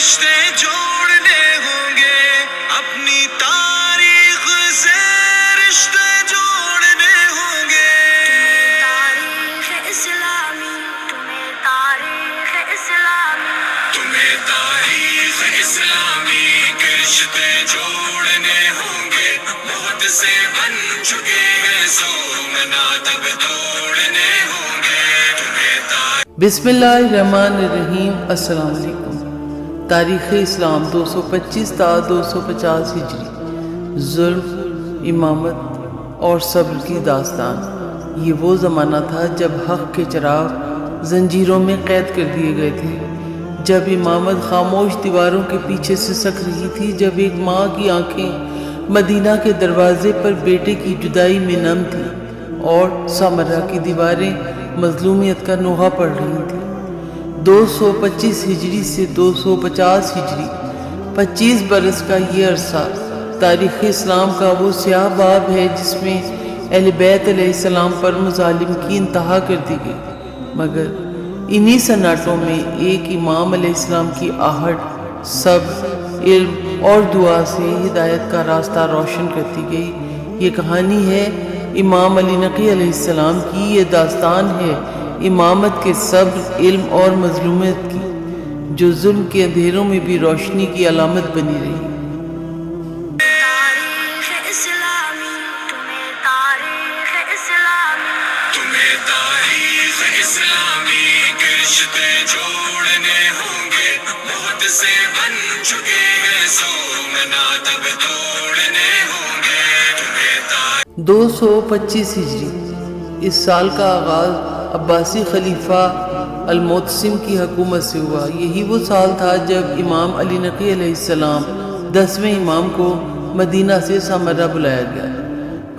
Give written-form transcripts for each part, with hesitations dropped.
رشتے جوڑنے ہوں گے اپنی تاریخ سے، رشتے جوڑنے ہوں گے. تاریخ اسلامی، تمہیں تاریخ اسلامی، تمہیں تاریخ اسلامی کے رشتے جوڑنے ہوں گے. موت سے بن چکے ہیں سومنا تب توڑنے ہوں گے. بسم اللہ الرحمن الرحیم. السلام علیکم. تاریخ اسلام 225 تا 250 ہجری. ظلم، امامت اور صبر کی داستان. یہ وہ زمانہ تھا جب حق کے چراغ زنجیروں میں قید کر دیے گئے تھے، جب امامت خاموش دیواروں کے پیچھے سسک رہی تھی، جب ایک ماں کی آنکھیں مدینہ کے دروازے پر بیٹے کی جدائی میں نم تھیں اور سامرہ کی دیواریں مظلومیت کا نوحہ پڑھ رہی تھی. 225 ہجری سے 250 ہجری 25 برس کا یہ عرصہ تاریخ اسلام کا وہ سیاہ باب ہے جس میں اہل بیت علیہ السلام پر مظالم کی انتہا کر دی گئی، مگر انہی سناٹوں میں ایک امام علیہ السلام کی آہٹ صبر، علم اور دعا سے ہدایت کا راستہ روشن کرتی گئی. یہ کہانی ہے امام علی نقی علیہ السلام کی. یہ داستان ہے امامت کے صبر، علم اور مظلومیت کی، جو ظلم کے اندھیروں میں بھی روشنی کی علامت بنی رہی. تاریخ اسلامی، تمہیں تاریخ اسلامی، تمہیں تاریخ اسلامی کے رشتے جوڑنے ہوں گے. موت سے بن چکے ہیں سومنا تب توڑنے ہوں گے. 225 ہجری. اس سال کا آغاز عباسی خلیفہ المعتصم کی حکومت سے ہوا. یہی وہ سال تھا جب امام علی نقی علیہ السلام 10ویں امام کو مدینہ سے سامرہ بلایا گیا.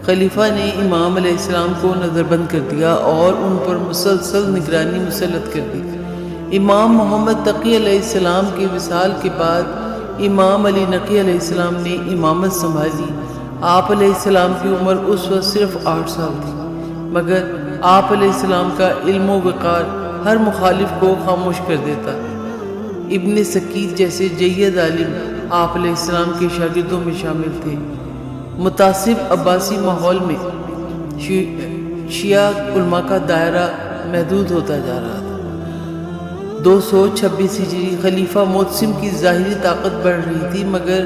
خلیفہ نے امام علیہ السلام کو نظر بند کر دیا اور ان پر مسلسل نگرانی مسلط کر دی. امام محمد تقی علیہ السلام کے وصال کے بعد امام علی نقی علیہ السلام نے امامت سنبھالی. آپ علیہ السلام کی عمر اس وقت صرف 8 سال تھی، مگر آپ علیہ السلام کا علم و وقار ہر مخالف کو خاموش کر دیتا. ابن سکیت جیسے جید عالم آپ علیہ السلام کے شاگردوں میں شامل تھے. متعصب عباسی ماحول میں شیعہ علماء کا دائرہ محدود ہوتا جا رہا تھا. 226 ہجری. خلیفہ معتصم کی ظاہری طاقت بڑھ رہی تھی، مگر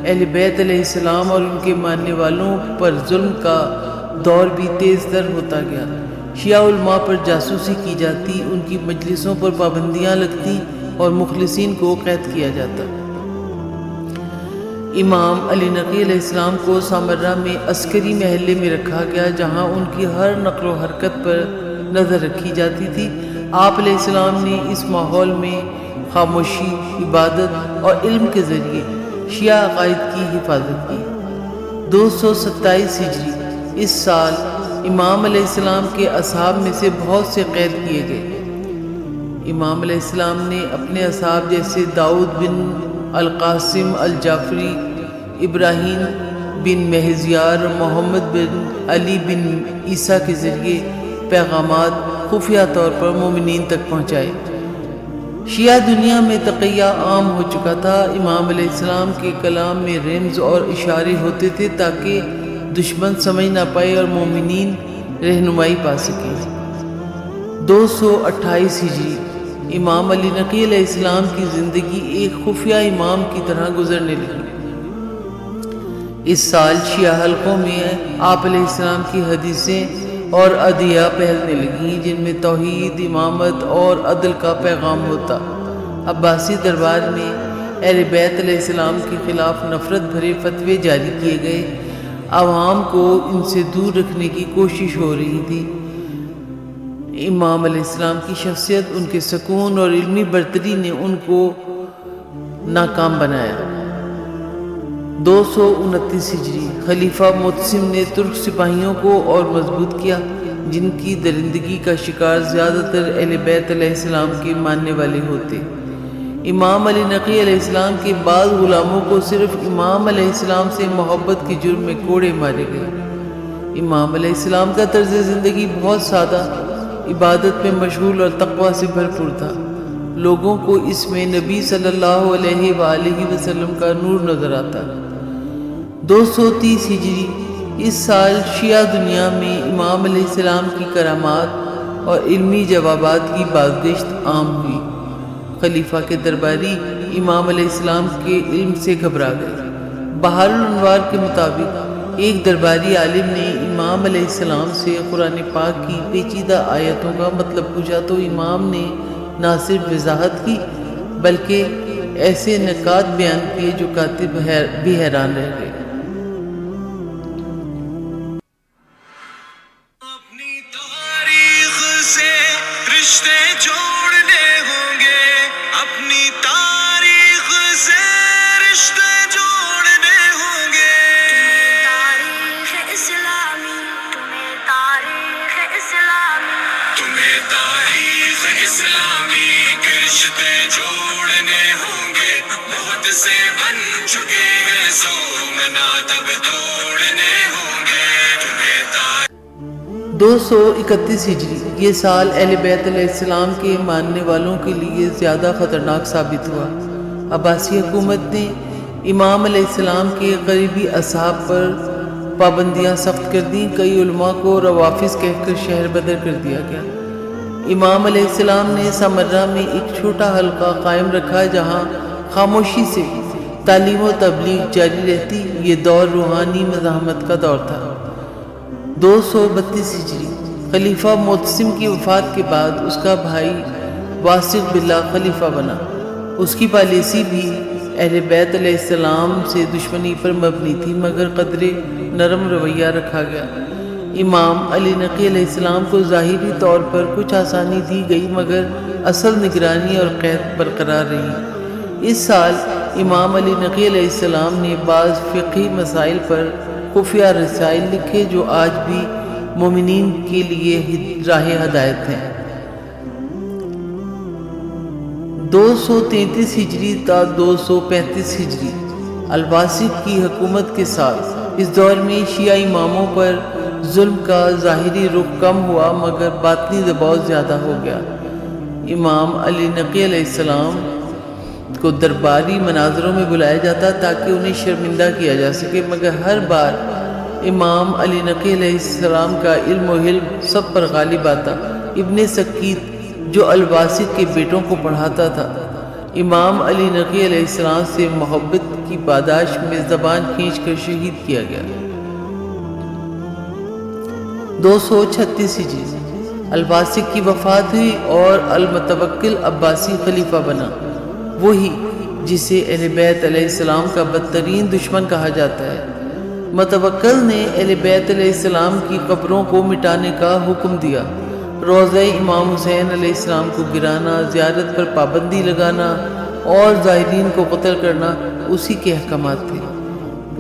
اہل بیت علیہ السلام اور ان کے ماننے والوں پر ظلم کا دور بھی تیز تر ہوتا گیا. شیعہ علماء پر جاسوسی کی جاتی، ان کی مجلسوں پر پابندیاں لگتی اور مخلصین کو قید کیا جاتا. امام علی نقی علیہ السلام کو سامرہ میں عسکری محلے میں رکھا گیا، جہاں ان کی ہر نقل و حرکت پر نظر رکھی جاتی تھی. آپ علیہ السلام نے اس ماحول میں خاموشی، عبادت اور علم کے ذریعے شیعہ عقائد کی حفاظت کی. 227 ہجری. اس سال امام علیہ السلام کے اصحاب میں سے بہت سے قید کیے گئے. امام علیہ السلام نے اپنے اصحاب جیسے داؤد بن القاسم الجعفری، ابراہیم بن مہزیار، محمد بن علی بن عیسیٰ کے ذریعے پیغامات خفیہ طور پر مومنین تک پہنچائے. شیعہ دنیا میں تقیہ عام ہو چکا تھا. امام علیہ السلام کے کلام میں رمز اور اشارے ہوتے تھے تاکہ دشمن سمجھ نہ پائے اور مومنین رہنمائی پا سکیں. 228 ہجری. امام علی نقی علیہ السلام کی زندگی ایک خفیہ امام کی طرح گزرنے لگی. اس سال شیعہ حلقوں میں آپ علیہ السلام کی حدیثیں اور ادعیہ پھیلنے لگیں جن میں توحید، امامت اور عدل کا پیغام ہوتا. عباسی دربار میں اہل بیت علیہ السلام کے خلاف نفرت بھرے فتوے جاری کیے گئے. عوام کو ان سے دور رکھنے کی کوشش ہو رہی تھی. امام علیہ السلام کی شخصیت، ان کے سکون اور علمی برتری نے ان کو ناکام بنایا. 229 ہجری. خلیفہ معتصم نے ترک سپاہیوں کو اور مضبوط کیا، جن کی درندگی کا شکار زیادہ تر اہل بیت علیہ السلام کے ماننے والے ہوتے. امام علی نقی علیہ السلام کے بعض غلاموں کو صرف امام علیہ السلام سے محبت کے جرم میں کوڑے مارے گئے. امام علیہ السلام کا طرز زندگی بہت سادہ، عبادت میں مشغول اور تقویٰ سے بھرپور تھا. لوگوں کو اس میں نبی صلی اللہ علیہ وآلہ وسلم کا نور نظر آتا۔ 230 ہجری اس سال شیعہ دنیا میں امام علیہ السلام کی کرامات اور علمی جوابات کی بازگشت عام ہوئی۔ خلیفہ کے درباری امام علیہ السلام کے علم سے گھبرا گئے۔ بہار الانوار کے مطابق ایک درباری عالم نے امام علیہ السلام سے قرآن پاک کی پیچیدہ آیتوں کا مطلب پوچھا تو امام نے نہ صرف وضاحت کی بلکہ ایسے نکات بیان کیے جو کاتب بھی حیران رہ گئے۔ اپنی تاریخ سے رشتے جوڑنے ہوں گے، اپنی تاریخ سے رشتے جوڑنے ہوں گے۔ تاریخ اسلامی، تمہیں تاریخ اسلامی، تمہیں تاریخ اسلامی کے رشتے جوڑنے ہوں گے، بہت سے بن چکے ہیں سو مناتب توڑنے ہوں گے۔ تمہیں 231 ہجری یہ سال اہل بیت علیہ السلام کے ماننے والوں کے لیے زیادہ خطرناک ثابت ہوا۔ عباسی حکومت نے امام علیہ السلام کے قریبی اصحاب پر پابندیاں سخت کر دیں۔ کئی علماء کو روافظ کہہ کر شہر بدر کر دیا گیا۔ امام علیہ السلام نے سامرہ میں ایک چھوٹا حلقہ قائم رکھا جہاں خاموشی سے تعلیم و تبلیغ جاری رہتی۔ یہ دور روحانی مزاحمت کا دور تھا۔ 232 ہجری خلیفہ معتصم کی وفات کے بعد اس کا بھائی واثق باللہ خلیفہ بنا۔ اس کی پالیسی بھی اہل بیت علیہ السلام سے دشمنی پر مبنی تھی مگر قدرے نرم رویہ رکھا گیا۔ امام علی نقی علیہ السلام کو ظاہری طور پر کچھ آسانی دی گئی مگر اصل نگرانی اور قید برقرار رہی۔ اس سال امام علی نقی علیہ السلام نے بعض فقہی مسائل پر خفیہ رسائل لکھے جو آج بھی مومنین کے لیے راہ ہدایت ہیں۔ 233 ہجری تا 235 ہجری الواسط کی حکومت کے ساتھ اس دور میں شیعہ اماموں پر ظلم کا ظاہری رخ کم ہوا مگر باطنی دباؤ زیادہ ہو گیا۔ امام علی نقی علیہ السلام کو درباری مناظروں میں بلایا جاتا تاکہ انہیں شرمندہ کیا جا سکے مگر ہر بار امام علی نقی علیہ السلام کا علم و حلم سب پر غالب آتا۔ ابن سکیت جو الواسط کے بیٹوں کو پڑھاتا تھا امام علی نقی علیہ السلام سے محبت کی پاداش میں زبان کھینچ کر شہید کیا گیا۔ 236 ہجری الواسط کی وفات ہوئی اور المتوکل عباسی خلیفہ بنا، وہی جسے اہل بیت علیہ السلام کا بدترین دشمن کہا جاتا ہے۔ متوکل نے اہل بیت علیہ السلام کی قبروں کو مٹانے کا حکم دیا۔ روضہ امام حسین علیہ السلام کو گرانا، زیارت پر پابندی لگانا اور زائرین کو قتل کرنا اسی کے احکامات تھے۔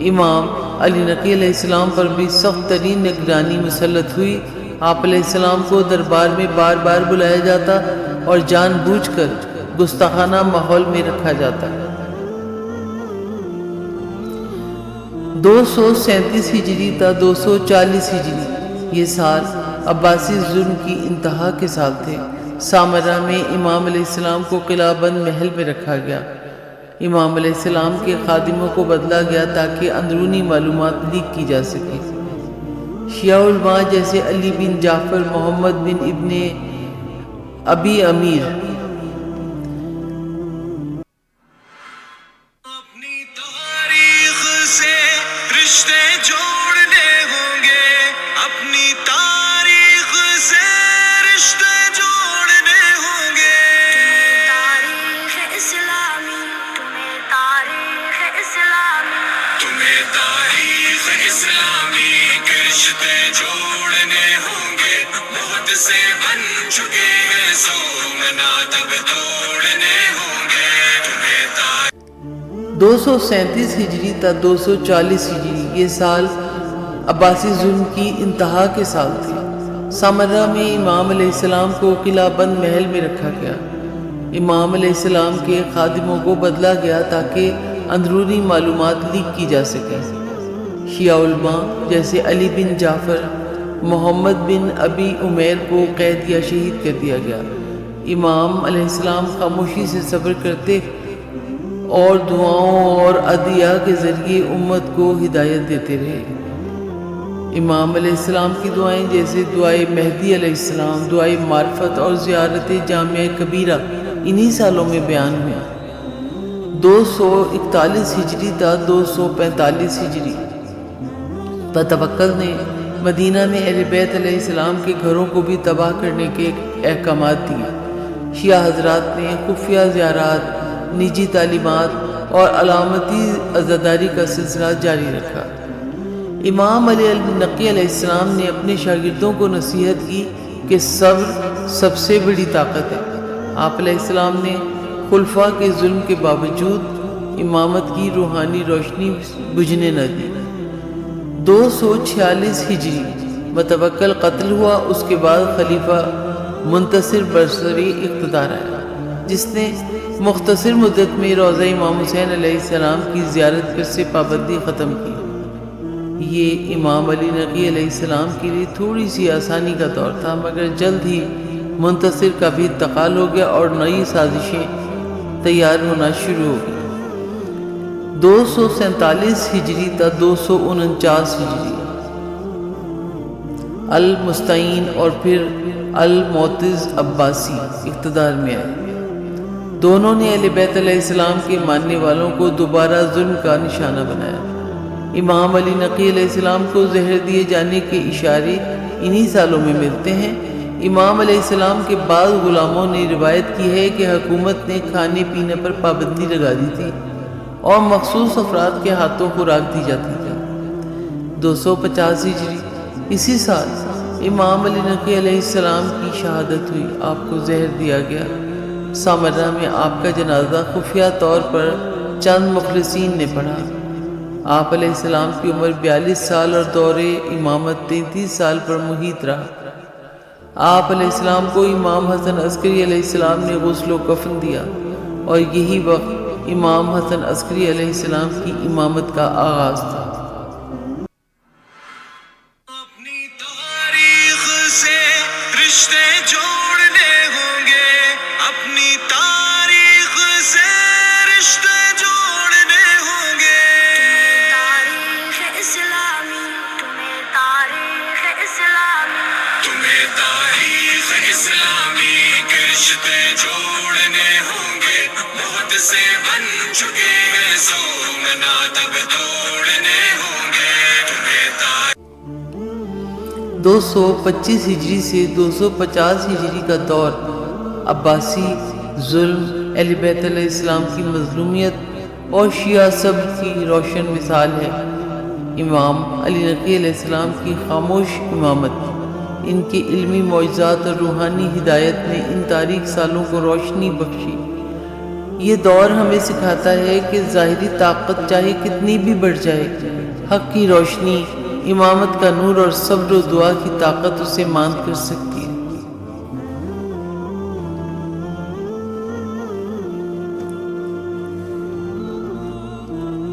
امام علی نقی علیہ السلام پر بھی سخت ترین نگرانی مسلط ہوئی۔ آپ علیہ السلام کو دربار میں بار بار بلایا جاتا اور جان بوجھ کر گستاخانہ ماحول میں رکھا جاتا۔ 237 ہجری تا 240 ہجری یہ سال عباسی ظلم کی انتہا کے سال تھے۔ سامرہ میں امام علیہ السلام کو قلعہ بند محل میں رکھا گیا۔ امام علیہ السلام کے خادموں کو بدلا گیا تاکہ اندرونی معلومات لیک کی جا سکے۔ شیعہ علماء جیسے علی بن جعفر، محمد بن ابن ابی امیر اپنی تاریخ سے رشتے جوڑنے ہوں گے، اپنی تاریخ سے رشتے جوڑنے ہوں گے۔ تاریخ اسلامی، تمہیں تاریخ اسلامی، تمہیں تاریخ اسلامی کے رشتے جوڑنے ہوں گے، بہت سے بن چکے ہیں سو مناتب توڑنے ہوں گے۔ تمہیں 237 ہجری تا 240 ہجری یہ سال عباسی ظلم کی انتہا کے سال تھے۔ سامرہ میں امام علیہ السلام کو قلعہ بند محل میں رکھا گیا۔ امام علیہ السلام کے خادموں کو بدلا گیا تاکہ اندرونی معلومات لیک کی جا سکے۔ شیعہ علماء جیسے علی بن جعفر، محمد بن ابی عمیر کو قید یا شہید کر دیا گیا۔ امام علیہ السلام خاموشی سے صبر کرتے اور دعاؤں اور عدیہ کے ذریعے امت کو ہدایت دیتے رہے۔ امام علیہ السلام کی دعائیں جیسے دعائے مہدی علیہ السلام، دعائے معرفت اور زیارت جامعہ کبیرہ انہی سالوں میں بیان ہوئے۔ 241 ہجری تا 245 ہجری بتوکل نے مدینہ میں اہل بیت علیہ السلام کے گھروں کو بھی تباہ کرنے کے احکامات دیے۔ شیعہ حضرات نے خفیہ زیارات، نجی تعلیمات اور علامتی عزاداری کا سلسلہ جاری رکھا۔ امام علی نقی علیہ السلام نے اپنے شاگردوں کو نصیحت کی کہ صبر سب سے بڑی طاقت ہے۔ آپ علیہ السلام نے خلفاء کے ظلم کے باوجود امامت کی روحانی روشنی بجھنے نہ دی۔ 246 ہجری متوکل قتل ہوا، اس کے بعد خلیفہ منتصر برسری اقتدار آیا، جس نے مختصر مدت میں روضہ امام حسین علیہ السلام کی زیارت پر سے پابندی ختم کی۔ یہ امام علی نقی علیہ السلام کے لیے تھوڑی سی آسانی کا دور تھا، مگر جلد ہی منتصر کا بھی انتقال ہو گیا اور نئی سازشیں تیار ہونا شروع ہو گئی۔ 247 ہجری تا 249 ہجری المستعین اور پھر المعتز عباسی اقتدار میں آئے۔ دونوں نے اہل بیت علیہ السلام کے ماننے والوں کو دوبارہ ظلم کا نشانہ بنایا۔ امام علی نقی علیہ السلام کو زہر دیے جانے کے اشارے انہی سالوں میں ملتے ہیں۔ امام علیہ السلام کے بعض غلاموں نے روایت کی ہے کہ حکومت نے کھانے پینے پر پابندی لگا دی تھی اور مخصوص افراد کے ہاتھوں خوراک دی جاتی تھی۔ 250 ہجری اسی سال امام علی نقی علیہ السلام کی شہادت ہوئی، آپ کو زہر دیا گیا۔ سامرہ میں آپ کا جنازہ خفیہ طور پر چند مخلصین نے پڑھا۔ آپ علیہ السلام کی عمر 42 سال اور دور امامت 33 سال پر محیط رہا۔ آپ علیہ السلام کو امام حسن عسکری علیہ السلام نے غسل و کفن دیا اور یہی وقت امام حسن عسکری علیہ السلام کی امامت کا آغاز تھا۔ اپنی تاریخ سے رشتے جوڑنے ہوں گے، اپنی تاریخ سے رشتے جوڑنے ہوں گے۔ تاریخ اسلامی، تمہیں تاریخ اسلامی، تمہیں تاریخ اسلامی کے رشتے جوڑنے ہوں گے، موت سے بن چکے ہیں سومنا تب توڑنے ہوں گے۔ تمہیں 225 ہجری سے 250 ہجری کا دور عباسی ظلم، اہل بیت علیہ السلام کی مظلومیت اور شیعہ صبر کی روشن مثال ہے۔ امام علی نقی علیہ السلام کی خاموش امامت، ان کے علمی معجزات اور روحانی ہدایت نے ان تاریک سالوں کو روشنی بخشی۔ یہ دور ہمیں سکھاتا ہے کہ ظاہری طاقت چاہے کتنی بھی بڑھ جائے، حق کی روشنی، امامت کا نور اور صبر و دعا کی طاقت اسے ماند کر سکتی ہے۔